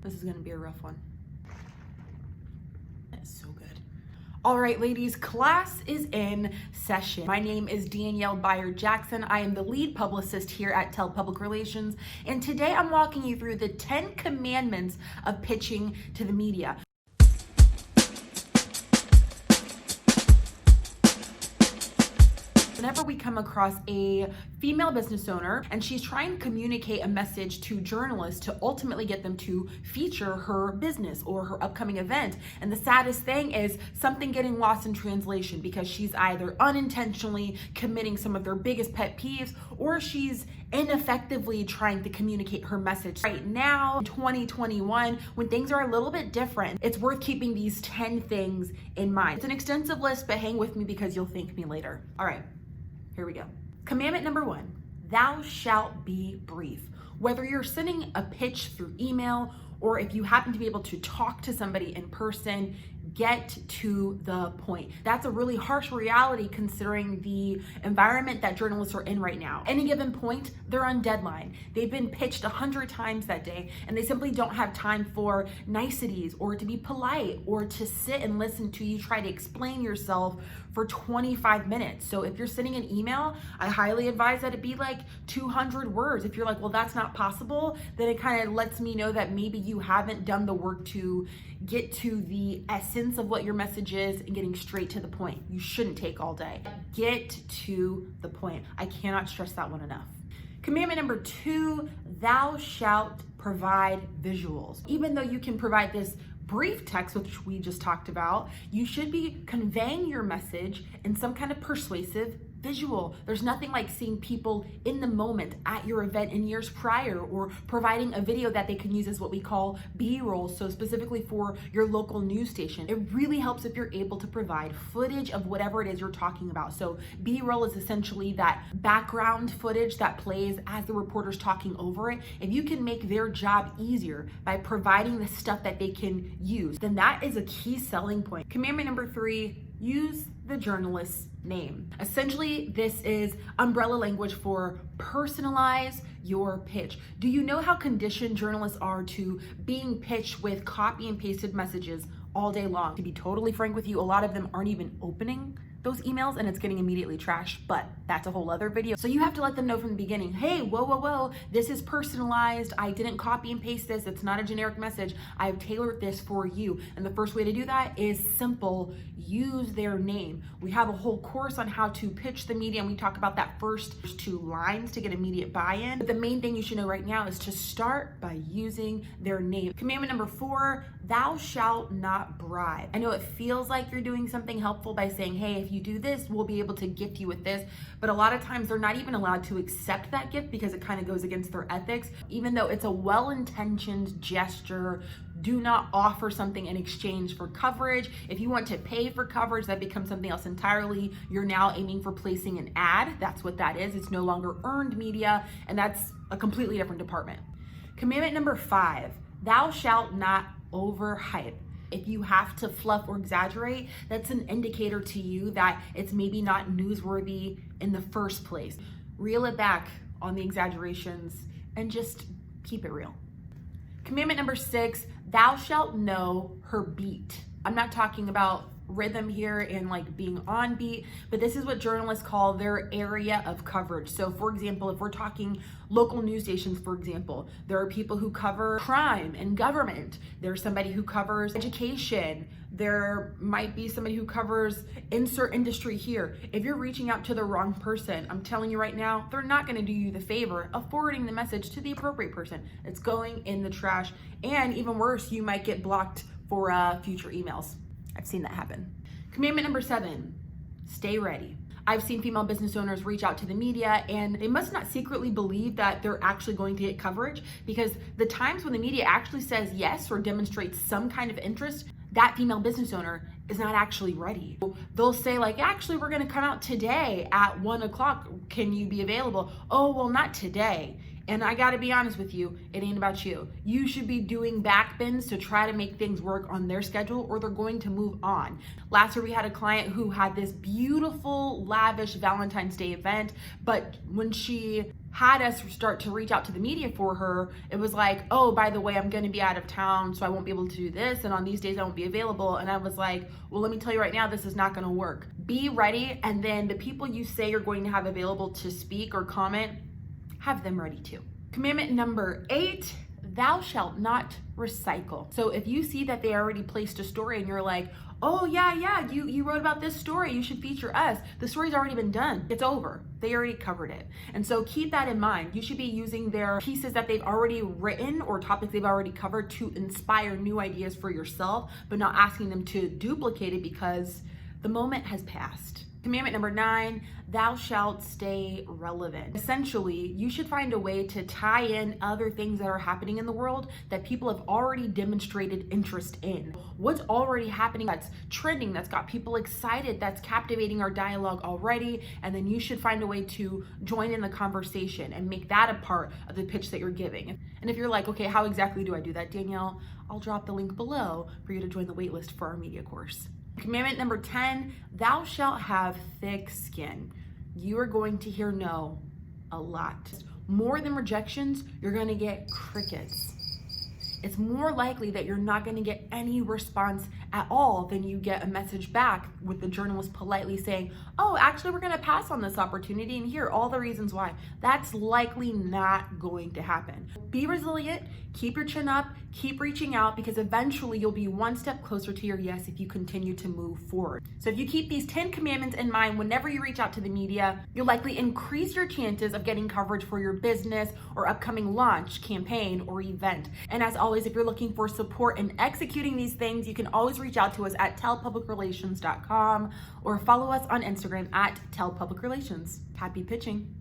This is gonna be a rough one. That's so good. All right, ladies, class is in session. My name is Danielle Jackson. I am the lead publicist here at Tell Public Relations, and today I'm walking you through the 10 commandments of pitching to the media. Whenever we come across a female business owner and she's trying to communicate a message to journalists to ultimately get them to feature her business or her upcoming event, and the saddest thing is something getting lost in translation because she's either unintentionally committing some of their biggest pet peeves or she's ineffectively trying to communicate her message. Right now, in 2021, when things are a little bit different, it's worth keeping these 10 things in mind. It's an extensive list, but hang with me because you'll thank me later. All right. Here we go. Commandment number 1, thou shalt be brief. Whether you're sending a pitch through email or if you happen to be able to talk to somebody in person, get to the point. That's a really harsh reality considering the environment that journalists are in right now. Any given point, they're on deadline. They've been pitched 100 times that day and they simply don't have time for niceties or to be polite or to sit and listen to you try to explain yourself for 25 minutes. So if you're sending an email, I highly advise that it be like 200 words. If you're like, well, that's not possible, then it kind of lets me know that maybe you haven't done the work to get to the essence of what your message is and getting straight to the point. You shouldn't take all day. Get to the point. I cannot stress that one enough. Commandment number 2, thou shalt provide visuals. Even though you can provide this brief text, which we just talked about, you should be conveying your message in some kind of persuasive visual. There's nothing like seeing people in the moment at your event in years prior or providing a video that they can use as what we call B-roll, so specifically for your local news station. It really helps if you're able to provide footage of whatever it is you're talking about. So B-roll is essentially that background footage that plays as the reporter's talking over it. If you can make their job easier by providing the stuff that they can use, then that is a key selling point. Commandment number 3, use the journalist's name. Essentially, this is umbrella language for personalize your pitch. Do you know how conditioned journalists are to being pitched with copy and pasted messages all day long? To be totally frank with you, a lot of them aren't even opening those emails and it's getting immediately trashed, but that's a whole other video. So you have to let them know from the beginning, hey, whoa, this is personalized. I didn't copy and paste this. It's not a generic message. I've tailored this for you. And the first way to do that is simple, use their name. We have a whole course on how to pitch the media and we talk about that first 2 lines to get immediate buy-in. But the main thing you should know right now is to start by using their name. Commandment number 4, thou shalt not bribe. I know it feels like you're doing something helpful by saying, hey, if you do this, we'll be able to gift you with this. But a lot of times they're not even allowed to accept that gift because it kind of goes against their ethics. Even though it's a well-intentioned gesture, do not offer something in exchange for coverage. If you want to pay for coverage, that becomes something else entirely. You're now aiming for placing an ad. That's what that is. It's no longer earned media, and that's a completely different department. Commandment number 5, thou shalt not overhype. If you have to fluff or exaggerate, that's an indicator to you that it's maybe not newsworthy in the first place. Reel it back on the exaggerations and just keep it real. Commandment number 6, thou shalt know her beat. I'm not talking about rhythm here and like being on beat, but this is what journalists call their area of coverage. So for example, if we're talking local news stations, for example, there are people who cover crime and government. There's somebody who covers education. There might be somebody who covers insert industry here. If you're reaching out to the wrong person, I'm telling you right now, they're not going to do you the favor of forwarding the message to the appropriate person. It's going in the trash. And even worse, you might get blocked for future emails. I've seen that happen. Commandment number 7, stay ready. I've seen female business owners reach out to the media and they must not secretly believe that they're actually going to get coverage, because the times when the media actually says yes or demonstrates some kind of interest, that female business owner is not actually ready. They'll say like, actually, we're gonna come out today at 1 o'clock. Can you be available? Oh, well, not today. And I gotta be honest with you, it ain't about you. You should be doing backbends to try to make things work on their schedule or they're going to move on. Last year we had a client who had this beautiful, lavish Valentine's Day event, but when she had us start to reach out to the media for her, it was like, oh, by the way, I'm going to be out of town, so I won't be able to do this, and on these days I won't be available. And I was like, well, let me tell you right now, this is not going to work. Be ready, and then the people you say you're going to have available to speak or comment, have them ready too. Commandment number 8, thou shalt not recycle. So if you see that they already placed a story and you're like, oh yeah, you wrote about this story, you should feature us. The story's already been done. It's over. They already covered it. And so keep that in mind. You should be using their pieces that they've already written or topics they've already covered to inspire new ideas for yourself, but not asking them to duplicate it because the moment has passed. Commandment number 9, thou shalt stay relevant. Essentially, you should find a way to tie in other things that are happening in the world that people have already demonstrated interest in. What's already happening that's trending, that's got people excited, that's captivating our dialogue already, and then you should find a way to join in the conversation and make that a part of the pitch that you're giving. And if you're like, okay, how exactly do I do that, Danielle? I'll drop the link below for you to join the waitlist for our media course. Commandment number 10, thou shalt have thick skin. You are going to hear no a lot. More than rejections, you're going to get crickets. It's more likely that you're not going to get any response at all than you get a message back with the journalist politely saying, oh, actually, we're going to pass on this opportunity and here are all the reasons why. That's likely not going to happen. Be resilient, keep your chin up, keep reaching out, because eventually you'll be one step closer to your yes if you continue to move forward. So if you keep these 10 commandments in mind whenever you reach out to the media, you'll likely increase your chances of getting coverage for your business or upcoming launch, campaign, or event. And as always, if you're looking for support in executing these things, you can always reach out to us at tellpublicrelations.com or follow us on Instagram at tellpublicrelations. Happy pitching.